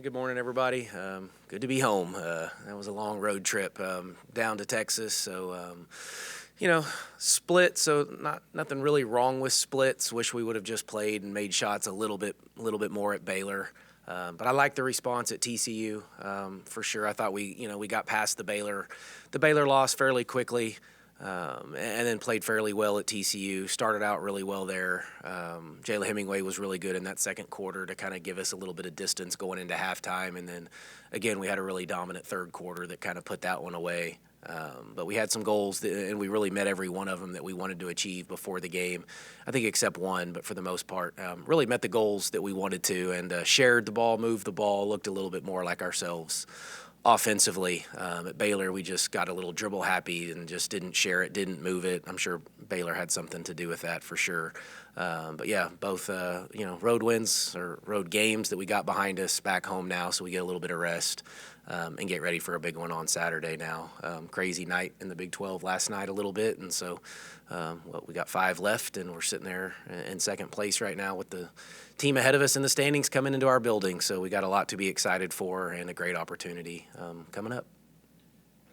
Good morning, everybody. Good to be home. That was a long road trip down to Texas. So, split. So nothing really wrong with splits. Wish we would have just played and made shots a little bit more at Baylor. But I like the response at TCU for sure. I thought we got past the Baylor loss fairly quickly. And then played fairly well at TCU. Started out really well there. Jayla Hemingway was really good in that second quarter to kind of give us a little bit of distance going into halftime. And then, again, we had a really dominant third quarter that kind of put that one away. But we had some goals, and we really met every one of them that we wanted to achieve before the game. I think except one, but for the most part, really met the goals that we wanted to and shared the ball, moved the ball, looked a little bit more like ourselves. Offensively, at Baylor, we just got a little dribble happy and just didn't share it, didn't move it. I'm sure Baylor had something to do with that for sure. But yeah, both road wins or road games that we got behind us back home now, so we get a little bit of rest and get ready for a big one on Saturday now. Crazy night in the Big 12 last night a little bit, and so we got 5 left, and we're sitting there in second place right now with the team ahead of us in the standings coming into our building. So we got a lot to be excited for and a great opportunity coming up.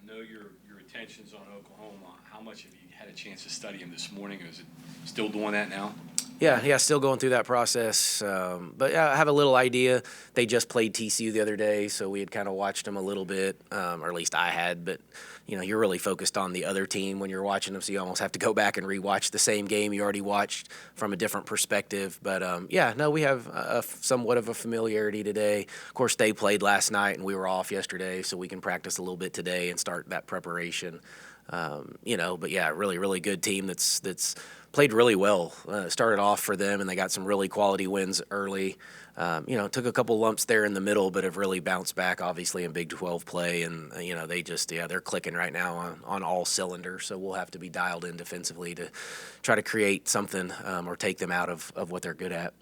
I know your attention's on Oklahoma. How much have you had a chance to study them this morning, or is it still doing that now? Yeah, still going through that process. But yeah, I have a little idea. They just played TCU the other day, so we had kind of watched them a little bit, or at least I had. But, you're really focused on the other team when you're watching them, so you almost have to go back and rewatch the same game you already watched from a different perspective. But, we have somewhat of a familiarity today. Of course, they played last night, and we were off yesterday, so we can practice a little bit today and start that preparation. But yeah, really, really good team that's played really well. Started off for them, and they got some really quality wins early. Took a couple lumps there in the middle, but have really bounced back, obviously, in Big 12 play. And, they're clicking right now on all cylinders. So we'll have to be dialed in defensively to try to create something or take them out of what they're good at.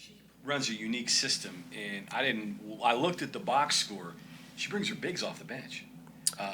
She runs a unique system, and I looked at the box score. She brings her bigs off the bench.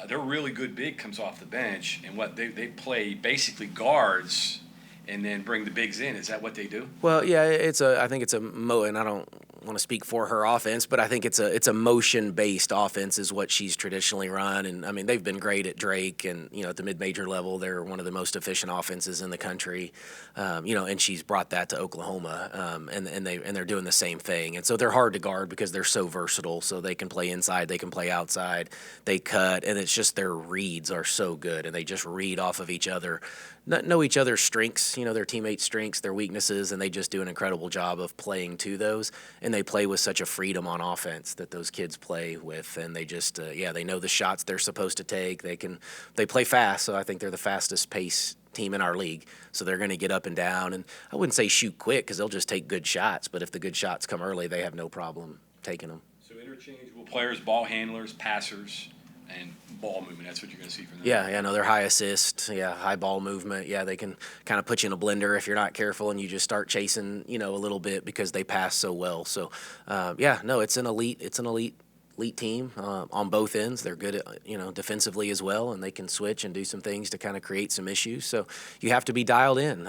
Their really good big comes off the bench, and what they play basically guards and then bring the bigs in. Is that what they do? Well, yeah, I think it's and I don't want to speak for her offense, but I think it's a motion-based offense is what she's traditionally run. And I mean, they've been great at Drake, and at the mid-major level, they're one of the most efficient offenses in the country. And she's brought that to Oklahoma, and they're doing the same thing. And so they're hard to guard because they're so versatile. So they can play inside, they can play outside, they cut, and it's just their reads are so good, and they just read off of each other, know each other's strengths, their teammates' strengths, their weaknesses, and they just do an incredible job of playing to those. And they play with such a freedom on offense that those kids play with, and they just they know the shots they're supposed to take. They play fast, so I think they're the fastest pace team in our league. So they're going to get up and down, and I wouldn't say shoot quick because they'll just take good shots. But if the good shots come early, they have no problem taking them. So interchangeable players, ball handlers, passers, and ball movement. That's what you're going to see from them. Yeah, no, they're high assist, high ball movement. Yeah, they can kind of put you in a blender if you're not careful and you just start chasing, a little bit because they pass so well. So, it's an elite team on both ends. They're good at, defensively as well, and they can switch and do some things to kind of create some issues. So you have to be dialed in.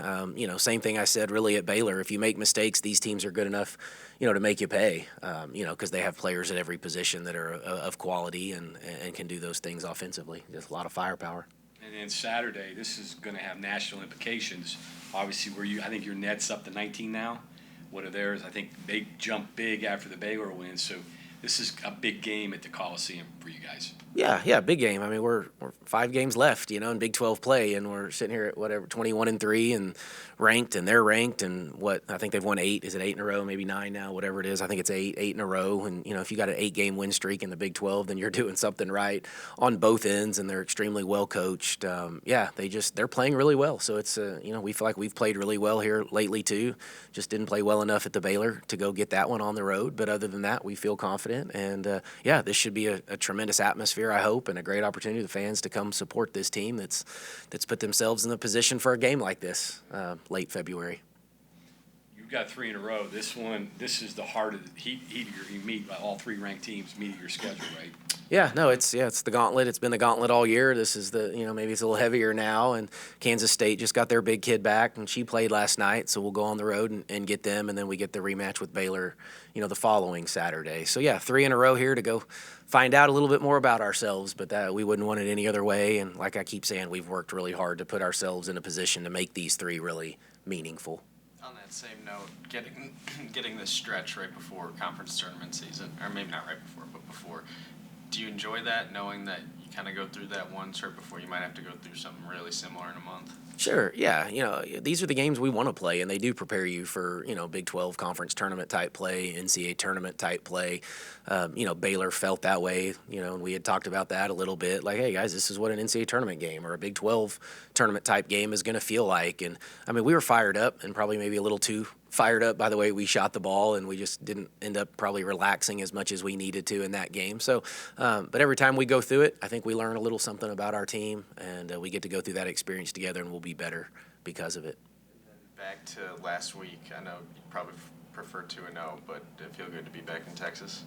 Same thing I said really at Baylor. If you make mistakes, these teams are good enough, to make you pay, because they have players at every position that are of quality and can do those things offensively. Just a lot of firepower. And then Saturday, this is going to have national implications. Obviously, I think your net's up to 19 now. What are theirs? I think they jumped big after the Baylor win. So this is a big game at the Coliseum for you guys. Yeah, big game. I mean, we're 5 games left, in Big 12 play, and we're sitting here at 21-3 and ranked, and they're ranked, and I think they've won 8. Is it 8 in a row? Maybe 9 now, whatever it is. I think it's 8 in a row. And if you got an 8-game win streak in the Big 12, then you're doing something right on both ends, and they're extremely well coached. They're playing really well. So it's we feel like we've played really well here lately too. Just didn't play well enough at the Baylor to go get that one on the road. But other than that, we feel confident, and this should be a tremendous atmosphere, I hope, and a great opportunity for the fans to come support this team that's put themselves in the position for a game like this late February. You've got 3 in a row. This is the heart of the heat. You meet all 3 ranked teams meet your schedule, right? Yeah, no, it's the gauntlet. It's been the gauntlet all year. This is maybe it's a little heavier now. And Kansas State just got their big kid back, and she played last night. So we'll go on the road and get them, and then we get the rematch with Baylor, the following Saturday. So yeah, 3 in a row here to go find out a little bit more about ourselves. But that we wouldn't want it any other way. And like I keep saying, we've worked really hard to put ourselves in a position to make these 3 really meaningful. On that same note, getting this stretch right before conference tournament season, or maybe not right before, but before. Do you enjoy that, knowing that you kind of go through that once right before you might have to go through something really similar in a month? Sure, yeah. These are the games we want to play, and they do prepare you for, Big 12 conference tournament type play, NCAA tournament type play. Baylor felt that way, and we had talked about that a little bit. Like, hey, guys, this is what an NCAA tournament game or a Big 12 tournament type game is going to feel like. And, we were fired up and probably maybe a little too fired up by the way we shot the ball, and we just didn't end up probably relaxing as much as we needed to in that game. So, but every time we go through it, I think we learn a little something about our team, and we get to go through that experience together, and we'll be better because of it. Back to last week, I know you probably prefer 2-0, but did it feel good to be back in Texas?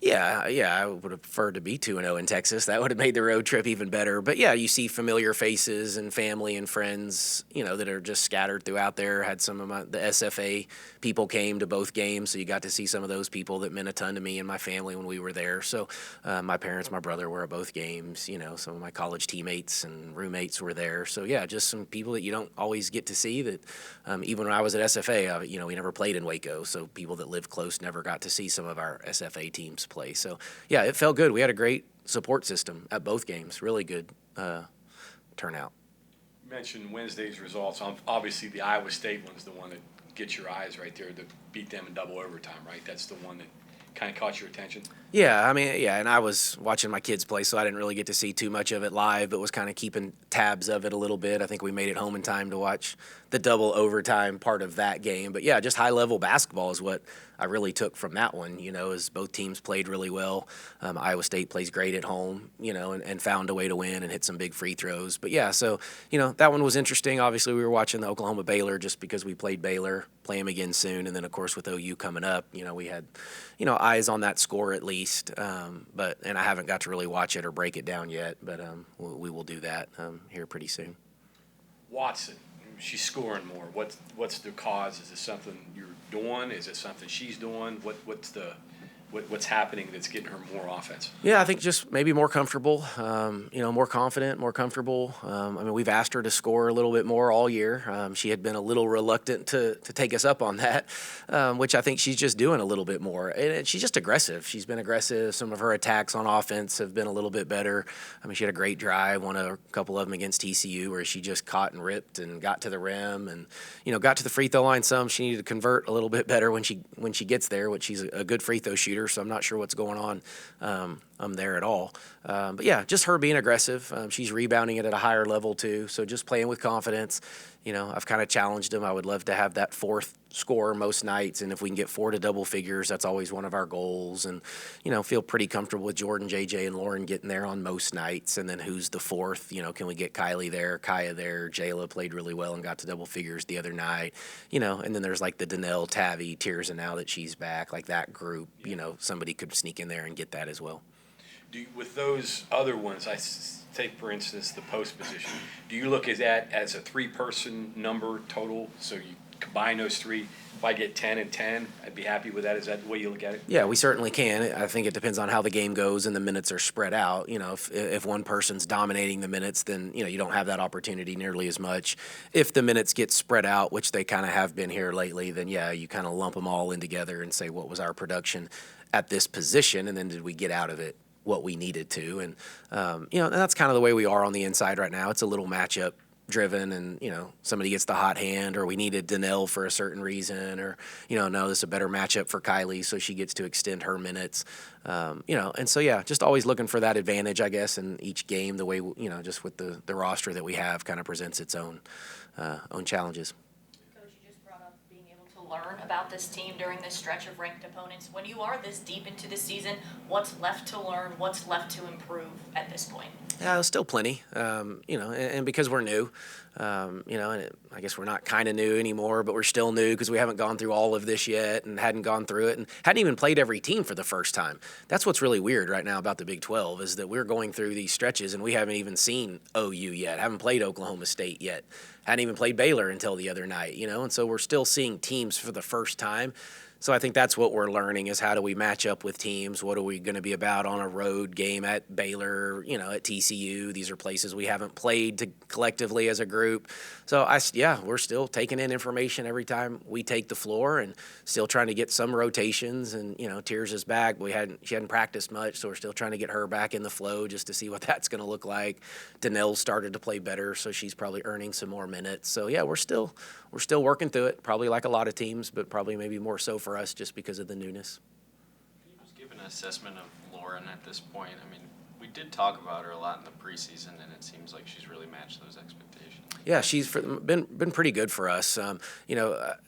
Yeah, I would have preferred to be 2-0 in Texas. That would have made the road trip even better. But yeah, you see familiar faces and family and friends, that are just scattered throughout there. Had some of the SFA people came to both games, so you got to see some of those people that meant a ton to me and my family when we were there. So my parents, my brother were at both games. Some of my college teammates and roommates were there. So yeah, just some people that you don't always get to see. That even when I was at SFA, we never played in Waco, so people that live close never got to see some of our SFA teams play. So yeah, it felt good. We had a great support system at both games. Really good turnout. You mentioned Wednesday's results. Obviously, the Iowa State one's the one that gets your eyes right there to beat them in double overtime, right? That's the one that kind of caught your attention. Yeah, and I was watching my kids play, so I didn't really get to see too much of it live, but was kind of keeping tabs of it a little bit. I think we made it home in time to watch the double overtime part of that game. But yeah, just high-level basketball is what I really took from that one, as both teams played really well. Iowa State plays great at home, and found a way to win and hit some big free throws. But yeah, so, that one was interesting. Obviously, we were watching the Oklahoma-Baylor just because we played Baylor, play them again soon. And then, of course, with OU coming up, we had, eyes on that score at least. And I haven't got to really watch it or break it down yet, but we will do that here pretty soon. Watson, she's scoring more. What's the cause? Is it something you're doing? Is it something she's doing? What's happening that's getting her more offense? Yeah, I think just maybe more comfortable, more confident, more comfortable. We've asked her to score a little bit more all year. She had been a little reluctant to take us up on that, which I think she's just doing a little bit more. And she's just aggressive. She's been aggressive. Some of her attacks on offense have been a little bit better. She had a great drive, won a couple of them against TCU where she just caught and ripped and got to the rim and, got to the free throw line some. She needed to convert a little bit better when she gets there, which she's a good free throw shooter. So I'm not sure what's going on there at all. But yeah, just her being aggressive. She's rebounding it at a higher level too. So just playing with confidence. I've kind of challenged them. I would love to have that fourth score most nights, and if we can get 4 to double figures, that's always one of our goals. And feel pretty comfortable with Jordan, JJ, and Lauren getting there on most nights. And then who's the fourth? Can we get Kylie there, Kaya there? Jayla played really well and got to double figures the other night. And then there's like the Danelle, Tavi, Tirza now that she's back, like that group. Somebody could sneak in there and get that as well. With those other ones, take for instance the post position. Do you look at that as a 3-person number total? So you combine those 3. If I get 10 and 10, I'd be happy with that. Is that the way you look at it? Yeah, we certainly can. I think it depends on how the game goes and the minutes are spread out. If one person's dominating the minutes, then you don't have that opportunity nearly as much. If the minutes get spread out, which they kind of have been here lately, then yeah, you kind of lump them all in together and say what was our production at this position, and then did we get out of it what we needed to. And, and that's kind of the way we are on the inside right now. It's a little matchup driven and, somebody gets the hot hand or we needed Danelle for a certain reason or, no, this is a better matchup for Kylie so she gets to extend her minutes. And so, yeah, just always looking for that advantage, I guess, in each game, the way, just with the roster that we have kind of presents its own challenges. Learn about this team during this stretch of ranked opponents. When you are this deep into the season, what's left to learn, what's left to improve at this point? Yeah, still plenty. And because we're new, I guess we're not kind of new anymore, but we're still new because we haven't gone through all of this yet and hadn't gone through it and hadn't even played every team for the first time. That's what's really weird right now about the Big 12 is that we're going through these stretches and we haven't even seen OU yet, haven't played Oklahoma State yet, hadn't even played Baylor until the other night, and so we're still seeing teams for the first time. So I think that's what we're learning is how do we match up with teams? What are we going to be about on a road game at Baylor, at TCU? These are places we haven't played collectively as a group. So, we're still taking in information every time we take the floor and still trying to get some rotations. And, Tears is back. She hadn't practiced much, so we're still trying to get her back in the flow just to see what that's going to look like. Danelle started to play better, so she's probably earning some more minutes. So, we're still working through it, probably like a lot of teams, but probably maybe more so for us just because of the newness. Can you just give an assessment of Lauren at this point? I mean, we did talk about her a lot in the preseason, and it seems like she's really matched those expectations. Yeah, she's been pretty good for us. I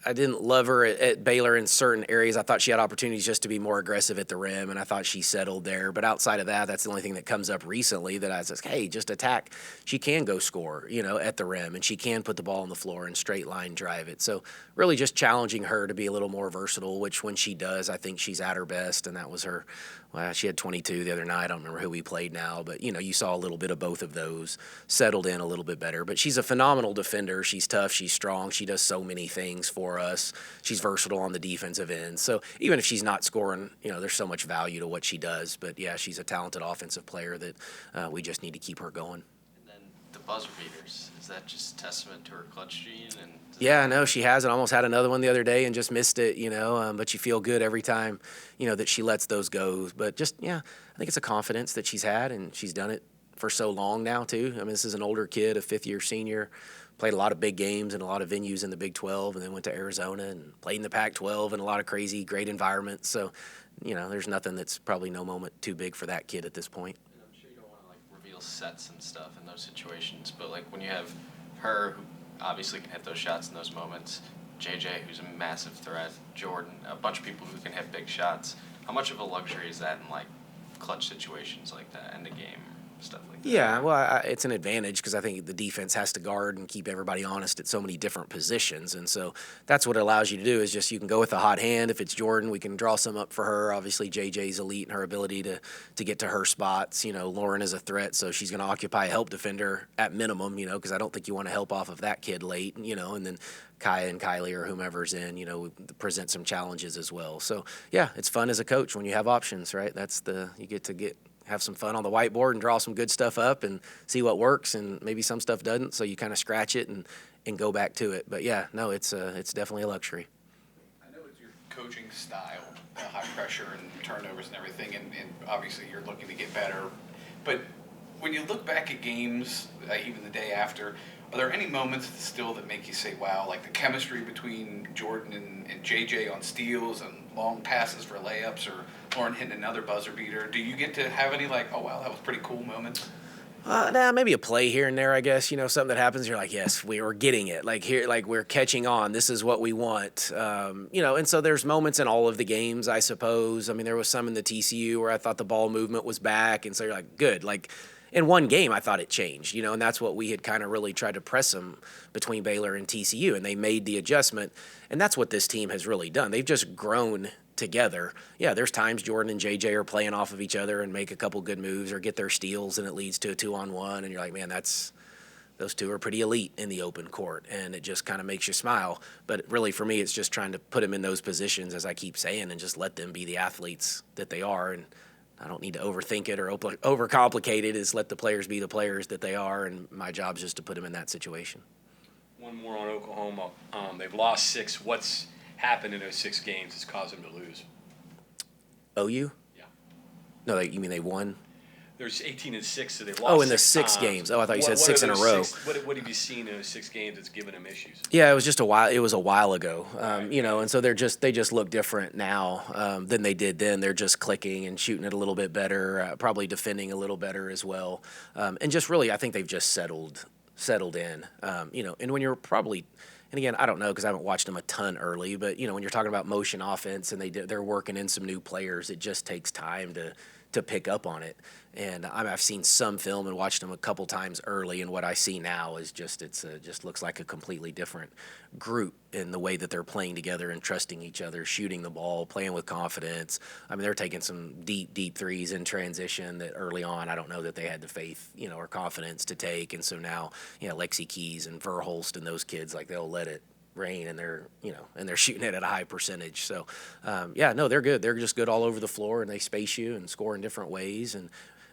didn't love her at Baylor in certain areas. I thought she had opportunities just to be more aggressive at the rim, and I thought she settled there. But outside of that, that's the only thing that comes up recently that I was like, hey, just attack. She can go score, at the rim, and she can put the ball on the floor and straight line drive it. So really just challenging her to be a little more versatile, which when she does, I think she's at her best, and that was her. Well, she had 22 the other night. I don't remember who we played now, but, you saw a little bit of both of those, settled in a little bit better. But she's a phenomenal defender. She's tough. She's strong. She does so many things for us. She's versatile on the defensive end. So even if she's not scoring, there's so much value to what she does. But, yeah, she's a talented offensive player that we just need to keep her going. And then the buzzer beaters, is that just testament to her clutch gene? Yeah, no, she has. And almost had another one the other day and just missed it, but you feel good every time, that she lets those go. But just, I think it's a confidence that she's had, and she's done it for so long now, too. I mean, this is an older kid, a fifth-year senior, played a lot of big games and a lot of venues in the Big 12, and then went to Arizona and played in the Pac-12 and a lot of crazy, great environments. So, there's nothing that's probably no moment too big for that kid at this point. And I'm sure you don't want to, reveal sets and stuff in those situations, but, when you have her, who obviously can hit those shots in those moments, JJ, who's a massive threat, Jordan, a bunch of people who can hit big shots, how much of a luxury is that in, clutch situations like that, end of game, stuff like that? Yeah, well, it's an advantage because I think the defense has to guard and keep everybody honest at so many different positions. And so that's what it allows you to do is just you can go with a hot hand. If it's Jordan, we can draw some up for her. Obviously, JJ's elite in her ability to get to her spots. Lauren is a threat, so she's going to occupy a help defender at minimum, because I don't think you want to help off of that kid late, and then Kaya and Kylie or whomever's in, present some challenges as well. So, yeah, it's fun as a coach when you have options, right? You get to have some fun on the whiteboard and draw some good stuff up and see what works, and maybe some stuff doesn't, so you kind of scratch it and go back to it. But, yeah, no, it's definitely a luxury. I know it's your coaching style, high pressure and turnovers and everything, and obviously you're looking to get better. But when you look back at games, even the day after, are there any moments still that make you say, wow, like the chemistry between Jordan and JJ on steals and long passes for layups, or Lauren hitting another buzzer beater? Do you get to have any oh, wow, that was pretty cool moments? Maybe a play here and there, I guess, something that happens. You're like, yes, we're getting it. We're catching on. This is what we want. And so there's moments in all of the games, I suppose. I mean, there was some in the TCU where I thought the ball movement was back. And so you're like, good. In one game, I thought it changed, and that's what we had kind of really tried to press them between Baylor and TCU, and they made the adjustment. And that's what this team has really done. They've just grown together. Yeah, there's times Jordan and JJ are playing off of each other and make a couple good moves or get their steals, and it leads to a 2-on-1, and you're like, man, those two are pretty elite in the open court, and it just kind of makes you smile. But really, for me, it's just trying to put them in those positions, as I keep saying, and just let them be the athletes that they are. And I don't need to overthink it or overcomplicate it. Is let the players be the players that they are, and my job is just to put them in that situation. One more on Oklahoma. They've lost 6. What's happened in those 6 games that's caused them to lose? OU? Yeah. No, you mean they won? There's 18-6, so they've lost. Oh, in the 6 6 games. Oh, I thought you said 6 in a row. What have you seen in those 6 games that's given them issues? Yeah, it was just a while. It was a while ago, and so they just look different now than they did then. They're just clicking and shooting it a little bit better, probably defending a little better as well, and just really, I think they've just settled in. And when you're probably. And again, I don't know because I haven't watched them a ton early, but when you're talking about motion offense and they're working in some new players, it just takes time to to pick up on it. And I've seen some film and watched them a couple times early, and what I see now is just just looks like a completely different group in the way that they're playing together and trusting each other, shooting the ball, playing with confidence. I mean, they're taking some deep threes in transition that early on I don't know that they had the faith, or confidence to take. And so now, Lexi Keys and Verholst and those kids, like, they'll let it rain, and they're shooting it at a high percentage. So no, they're good. They're just good all over the floor, and they space you and score in different ways, and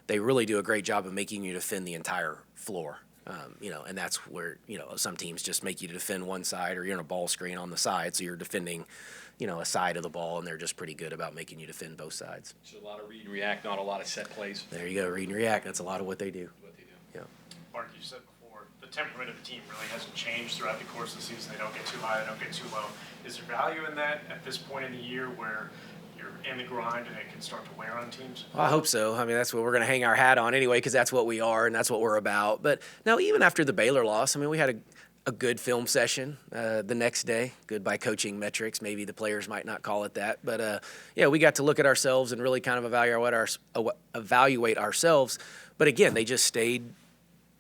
they really do a great job of making you defend the entire floor. And that's where some teams just make you defend one side, or you're in a ball screen on the side, so you're defending a side of the ball, and they're just pretty good about making you defend both sides. So a lot of read and react, not a lot of set plays. There you go, read and react. That's a lot of what they do. What they do. Yeah. Mark, you said before, the temperament of the team really hasn't changed throughout the course of the season. They don't get too high, they don't get too low. Is there value in that at this point in the year where you're in the grind and it can start to wear on teams? Well, I hope so. I mean, that's what we're going to hang our hat on anyway, because that's what we are and that's what we're about. But now, even after the Baylor loss, I mean, we had a good film session the next day, good by coaching metrics. Maybe the players might not call it that. But, we got to look at ourselves and really kind of evaluate ourselves. But, again, they just stayed,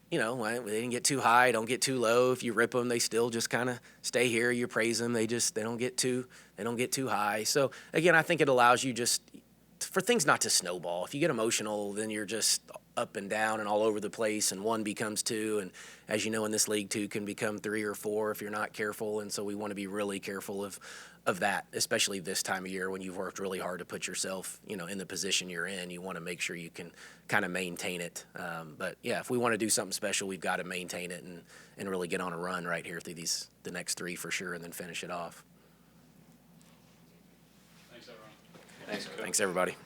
they didn't get too high, don't get too low. If you rip them, they still just kind of stay here. You praise them. They don't get too high. So, again, I think it allows you just for things not to snowball. If you get emotional, then you're just up and down and all over the place, and one becomes two, and as you know, in this league, two can become three or four if you're not careful. And so we want to be really careful of that, especially this time of year when you've worked really hard to put yourself, in the position you're in. You want to make sure you can kind of maintain it. But yeah, if we want to do something special, we've got to maintain it and really get on a run right here through the next three for sure, and then finish it off. Thanks, Thanks, everybody.